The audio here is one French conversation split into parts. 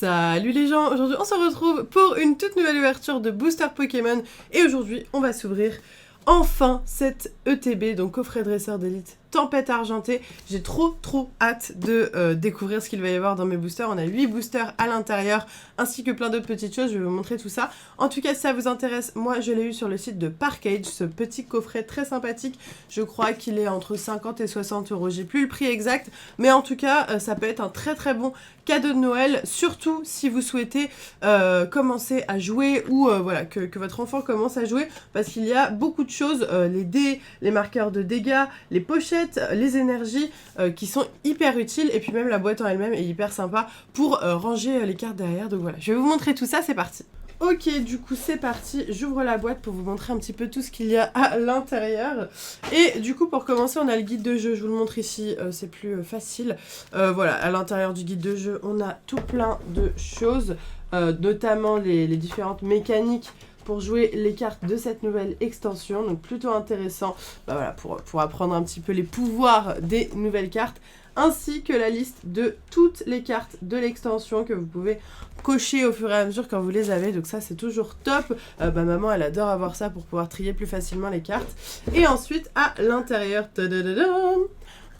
Salut les gens, aujourd'hui on se retrouve pour une toute nouvelle ouverture de Booster Pokémon et aujourd'hui on va s'ouvrir enfin cette ETB, donc coffret dresseur d'élite Tempête Argentée. J'ai trop hâte de découvrir ce qu'il va y avoir dans mes boosters. On a 8 boosters à l'intérieur ainsi que plein d'autres petites choses, je vais vous montrer tout ça. En tout cas si ça vous intéresse, moi je l'ai eu sur le site de Parkage, ce petit coffret très sympathique. Je crois qu'il est entre 50 et 60 euros, j'ai plus le prix exact, mais en tout cas ça peut être un très bon cadeau de Noël, surtout si vous souhaitez commencer à jouer ou voilà, que votre enfant commence à jouer, parce qu'il y a beaucoup de choses, les dés, les marqueurs de dégâts, les pochettes, les énergies qui sont hyper utiles, et puis même la boîte en elle-même est hyper sympa pour ranger les cartes derrière. Donc voilà, je vais vous montrer tout ça, c'est parti. Ok, du coup c'est parti, j'ouvre la boîte pour vous montrer un petit peu tout ce qu'il y a à l'intérieur. Et du coup pour commencer on a le guide de jeu, je vous le montre ici, c'est plus facile. Voilà, à l'intérieur du guide de jeu on a tout plein de choses, notamment les différentes mécaniques pour jouer les cartes de cette nouvelle extension, donc plutôt intéressant, voilà, pour apprendre un petit peu les pouvoirs des nouvelles cartes, ainsi que la liste de toutes les cartes de l'extension que vous pouvez cocher au fur et à mesure quand vous les avez, donc ça c'est toujours top. Maman elle adore avoir ça pour pouvoir trier plus facilement les cartes. Et ensuite à l'intérieur,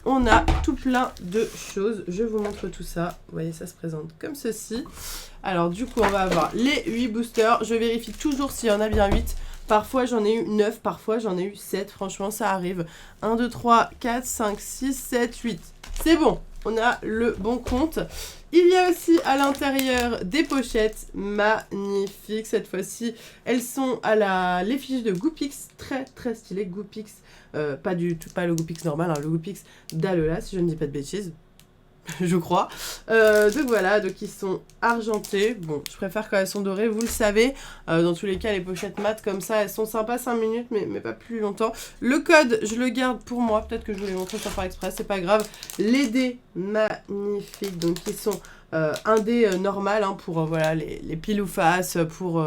on a tout plein de choses, je vous montre tout ça, vous voyez ça se présente comme ceci. Alors du coup on va avoir les 8 boosters, je vérifie toujours s'il y en a bien 8, parfois j'en ai eu 9, parfois j'en ai eu 7, franchement ça arrive. 1, 2, 3, 4, 5, 6, 7, 8, c'est bon, on a le bon compte. Il y a aussi à l'intérieur des pochettes magnifiques, cette fois-ci elles sont à l'effigie de Goopix, très stylé, Goopix, pas le Goopix normal, hein, le Goopix d'Alola si je ne dis pas de bêtises. Je crois. Donc voilà, donc ils sont argentés. Bon, je préfère quand elles sont dorées, vous le savez. Dans tous les cas, les pochettes mat comme ça, elles sont sympas 5 minutes, mais pas plus longtemps. Le code, je le garde pour moi. Peut-être que je vous l'ai montré sans faire exprès, c'est pas grave. Les dés magnifiques, donc ils sont un dé normal hein, pour voilà, les pile ou face, pour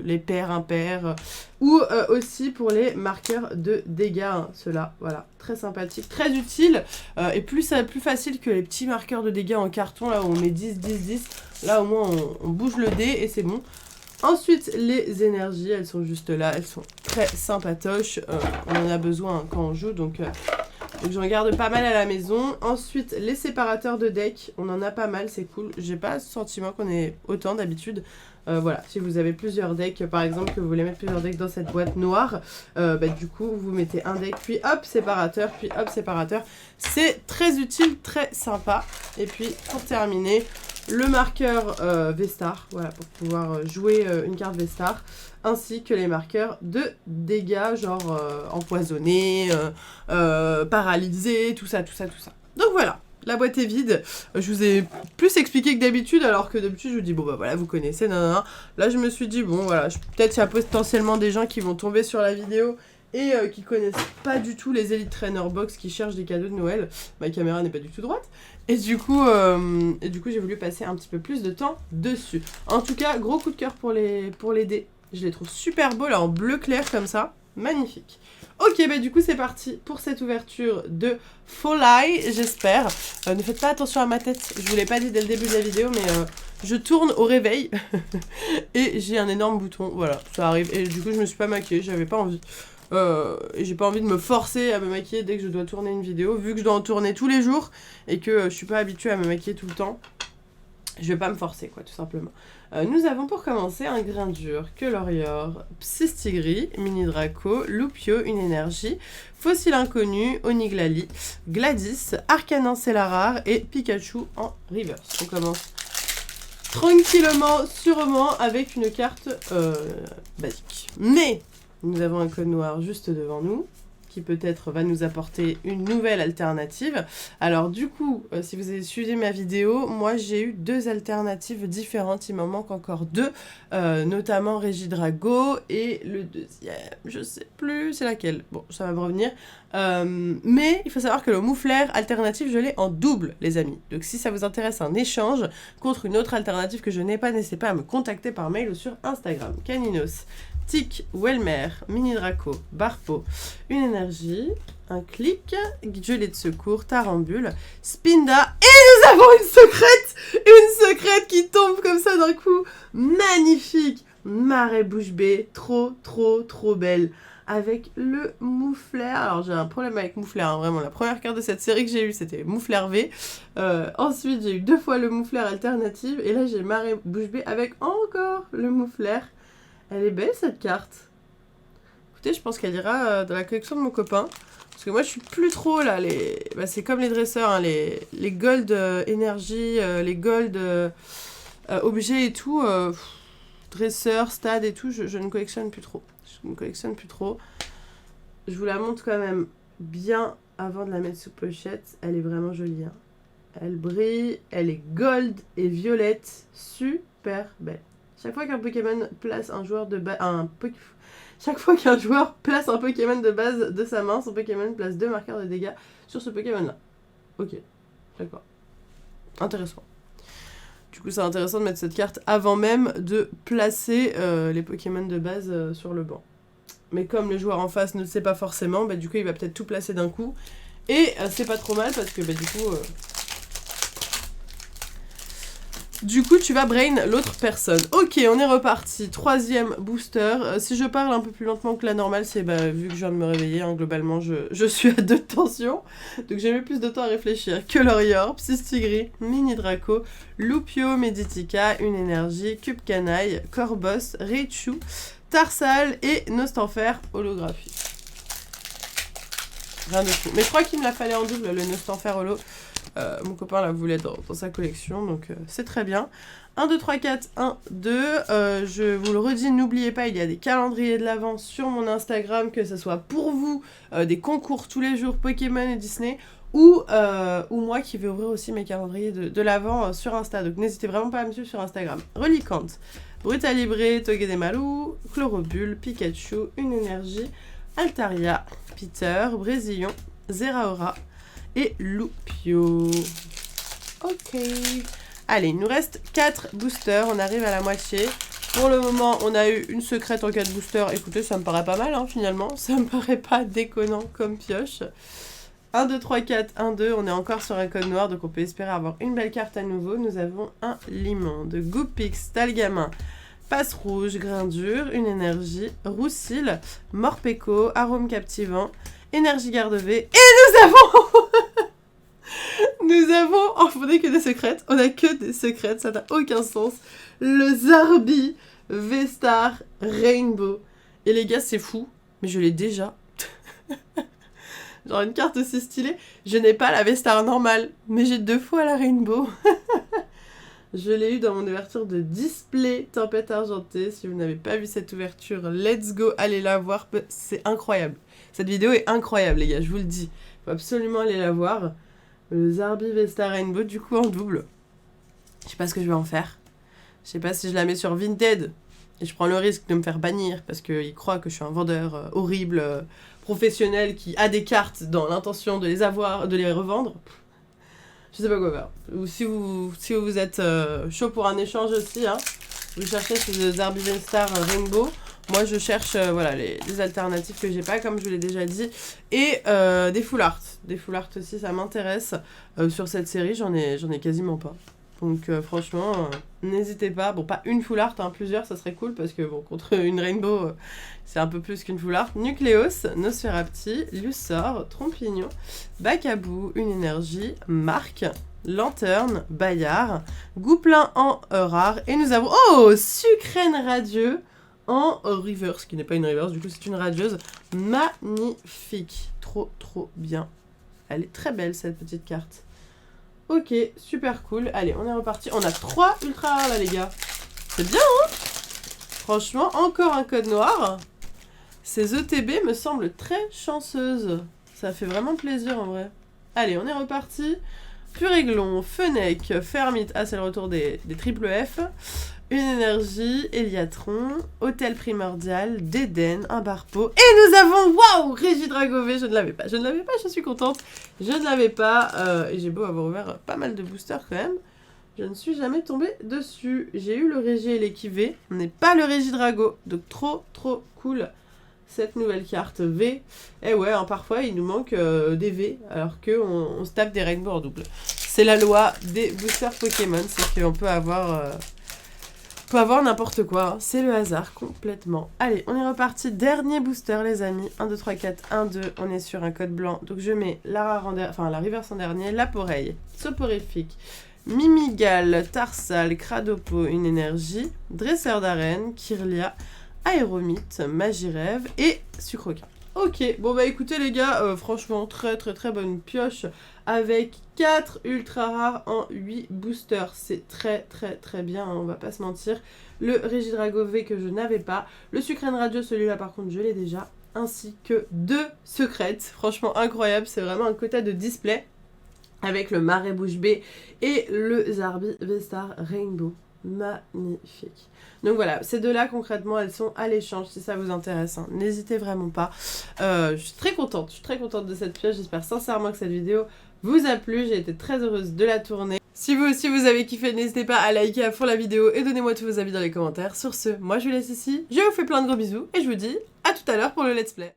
les paires, impairs, ou aussi pour les marqueurs de dégâts. Hein, ceux-là, voilà, très sympathique, très utile, et plus facile que les petits marqueurs de dégâts en carton, là où on met 10, 10, 10. Là au moins on bouge le dé et c'est bon. Ensuite, les énergies, elles sont juste là, elles sont très sympatoches. On en a besoin hein, quand on joue, donc j'en garde pas mal à la maison. Ensuite, les séparateurs de deck, on en a pas mal, c'est cool. J'ai pas ce sentiment qu'on ait autant d'habitude. Voilà, si vous avez plusieurs decks, par exemple, que vous voulez mettre plusieurs decks dans cette boîte noire, du coup, vous mettez un deck, puis hop, séparateur, puis hop, séparateur. C'est très utile, très sympa. Et puis, pour terminer, le marqueur V-Star, voilà, pour pouvoir jouer une carte V-Star, ainsi que les marqueurs de dégâts, genre empoisonné, paralysé, tout ça. Donc voilà, la boîte est vide. Je vous ai plus expliqué que d'habitude, alors que d'habitude je vous dis bon bah voilà, vous connaissez, nanana. Là je me suis dit bon voilà, peut-être il y a potentiellement des gens qui vont tomber sur la vidéo et qui connaissent pas du tout les Elite Trainer Box, qui cherchent des cadeaux de Noël. Ma caméra n'est pas du tout droite. Et du coup j'ai voulu passer un petit peu plus de temps dessus. En tout cas, gros coup de cœur pour les dés. Je les trouve super beaux là en bleu clair comme ça. Magnifique. Ok, du coup c'est parti pour cette ouverture de Folly, j'espère. Ne faites pas attention à ma tête, je vous l'ai pas dit dès le début de la vidéo, mais je tourne au réveil et j'ai un énorme bouton, voilà, ça arrive. Et du coup je me suis pas maquillée, j'avais pas envie. Et j'ai pas envie de me forcer à me maquiller dès que je dois tourner une vidéo, vu que je dois en tourner tous les jours et que je suis pas habituée à me maquiller tout le temps. Je vais pas me forcer, quoi, tout simplement. Nous avons pour commencer un grain dur, Colorior, Psystigris, Mini Draco, Lupio, une énergie, Fossile Inconnu, Oniglali, Gladys, Arcanin Celarare et Pikachu en reverse. On commence tranquillement, sûrement, avec une carte basique. Mais nous avons un code noir juste devant nous, qui peut-être va nous apporter une nouvelle alternative. Alors du coup, si vous avez suivi ma vidéo, moi j'ai eu 2 alternatives différentes, il m'en manque encore 2, notamment Regidrago et le deuxième, je sais plus c'est laquelle, bon ça va me revenir, mais il faut savoir que le moufleur alternative je l'ai en double les amis, donc si ça vous intéresse un échange contre une autre alternative que je n'ai pas, n'hésitez pas à me contacter par mail ou sur Instagram, Caninos Stick, Welmer, Mini Draco, Barpo, une énergie, un clic, gelée de secours, Tarambule, Spinda, et nous avons une secrète qui tombe comme ça d'un coup, magnifique, Marée bouche bée, trop belle, avec le Moufleur. Alors j'ai un problème avec Moufleur, hein, vraiment, la première carte de cette série que j'ai eue c'était Moufleur V, ensuite j'ai eu 2 fois le Moufleur alternative, et là j'ai Marée bouche bée avec encore le Moufleur. Elle est belle cette carte. Écoutez, je pense qu'elle ira dans la collection de mon copain. Parce que moi je suis plus trop là, bah, c'est comme les dresseurs, hein, les gold énergie, les gold objets et tout, dresseurs, stade et tout, je ne collectionne plus trop. Je vous la montre quand même bien avant de la mettre sous pochette. Elle est vraiment jolie. Hein. Elle brille, elle est gold et violette, super belle. Chaque fois qu'un Pokémon place un joueur de base, chaque fois qu'un joueur place un Pokémon de base de sa main, son Pokémon place 2 marqueurs de dégâts sur ce Pokémon-là. Ok, d'accord. Intéressant. Du coup, c'est intéressant de mettre cette carte avant même de placer les Pokémon de base sur le banc. Mais comme le joueur en face ne le sait pas forcément, bah, du coup, il va peut-être tout placer d'un coup. Et c'est pas trop mal parce que bah, du coup, tu vas brain l'autre personne. Ok, on est reparti. 3e booster. Si je parle un peu plus lentement que la normale, c'est vu que je viens de me réveiller. Hein, globalement, je suis à 2 tensions. Donc j'ai mis plus de temps à réfléchir. Colorior, Psystigris, Mini Draco, Lupio, Meditica, une énergie, Cube Canaille, Corboss, Raichu, Tarsal et Nostanfer holographie. Rien de tout. Mais je crois qu'il me la fallait en double, le Nostanfer holo. Mon copain la voulait dans sa collection, donc c'est très bien. 1, 2, 3, 4, 1, 2. Je vous le redis, n'oubliez pas, il y a des calendriers de l'Avent sur mon Instagram, que ce soit pour vous, des concours tous les jours Pokémon et Disney, ou moi qui vais ouvrir aussi mes calendriers de l'Avent sur Insta. Donc n'hésitez vraiment pas à me suivre sur Instagram. Reliquante, Brutalibré, Togedemaru, Chlorobule, Pikachu, une énergie, Altaria, Peter, Brésillion, Zeraora et Lupio. Ok. Allez, il nous reste 4 boosters. On arrive à la moitié. Pour le moment, on a eu une secrète en 4 boosters. Écoutez, ça me paraît pas mal, hein, finalement. Ça me paraît pas déconnant comme pioche. 1, 2, 3, 4, 1, 2. On est encore sur un code noir, donc on peut espérer avoir une belle carte à nouveau. Nous avons un Limon, de Goopix, Talgamin, Passe Rouge, Grindure, une énergie, Roussil, Morpeko, Arôme Captivant, Énergie Garde V. Et nous avons... Oh, on n'a que des secrètes. On a que des secrètes, ça n'a aucun sens. Le Zarbi V-Star Rainbow. Et les gars, c'est fou, mais je l'ai déjà. Genre une carte aussi stylée. Je n'ai pas la V-Star normale, mais j'ai 2 fois la Rainbow. Je l'ai eu dans mon ouverture de display Tempête Argentée. Si vous n'avez pas vu cette ouverture, let's go, allez la voir. C'est incroyable. Cette vidéo est incroyable, les gars, je vous le dis. Il faut absolument aller la voir. Le Zarbi V-Star Rainbow, du coup en double. Je sais pas ce que je vais en faire. Je sais pas si je la mets sur Vinted. Et je prends le risque de me faire bannir parce qu'il croit que je suis un vendeur horrible, professionnel, qui a des cartes dans l'intention de les avoir, de les revendre. Je sais pas quoi faire. Ou si vous êtes chaud pour un échange aussi, hein, vous cherchez ce Zarbi V-Star Rainbow. Moi, je cherche voilà, les alternatives que j'ai pas, comme je vous l'ai déjà dit. Et des full art. Des full art aussi, ça m'intéresse. Sur cette série, j'en ai quasiment pas. Donc franchement, n'hésitez pas. Bon, pas une full art, hein, plusieurs, ça serait cool. Parce que bon, contre une rainbow, c'est un peu plus qu'une full art. Nucléos, Nosferapti, Lussor, Trompignon, Bacabou, une énergie, Marque, Lanterne, Bayard, Gouplin en rare. Et nous avons... Oh, Sucrène Radieux en reverse, qui n'est pas une reverse, du coup c'est une radieuse. Magnifique. Trop bien. Elle est très belle cette petite carte. Ok, super cool. Allez, on est reparti. On a 3 ultra rares là les gars. C'est bien hein. Franchement, encore un code noir. Ces ETB me semblent très chanceuses. Ça fait vraiment plaisir en vrai. Allez, on est reparti. Puréglon, Fennec, Fermite. Ah, c'est le retour des triple F. Une énergie, Eliatron, Hôtel Primordial, Déden, un Barpo. Et nous avons, waouh, Régidragové, je ne l'avais pas, je suis contente. Je ne l'avais pas, et j'ai beau avoir ouvert pas mal de boosters quand même. Je ne suis jamais tombée dessus. J'ai eu le Régi et l'équivé, mais pas le Régidrago. Donc trop cool cette nouvelle carte V. Et ouais, hein, parfois il nous manque des V, alors qu'on se tape des Rainbow en double. C'est la loi des boosters Pokémon, c'est qu'on peut avoir n'importe quoi. Hein. C'est le hasard complètement. Allez, on est reparti. Dernier booster les amis. 1, 2, 3, 4, 1, 2. On est sur un code blanc. Donc je mets la reverse en dernier. Laporeille, Soporifique, Mimigal, Tarsal, Cradopo, une énergie, Dresseur d'arène, Kirlia, Aéromite, Magirève et Sucroquin. Ok, bon bah écoutez les gars, franchement très bonne pioche avec 4 ultra rares en 8 boosters. C'est très bien, hein, on va pas se mentir. Le Régidrago V que je n'avais pas, le Sucrène Radio, celui-là par contre je l'ai déjà, ainsi que 2 secrètes. Franchement incroyable, c'est vraiment un quota de display avec le Marais Bouche Bée et le Zarbi V-Star Rainbow. Magnifique. Donc voilà, ces deux-là, concrètement, elles sont à l'échange si ça vous intéresse. Hein. N'hésitez vraiment pas. Je suis très contente de cette pioche. J'espère sincèrement que cette vidéo vous a plu. J'ai été très heureuse de la tourner. Si vous aussi vous avez kiffé, n'hésitez pas à liker à fond la vidéo et donnez-moi tous vos avis dans les commentaires. Sur ce, moi je vous laisse ici. Je vous fais plein de gros bisous et je vous dis à tout à l'heure pour le let's play.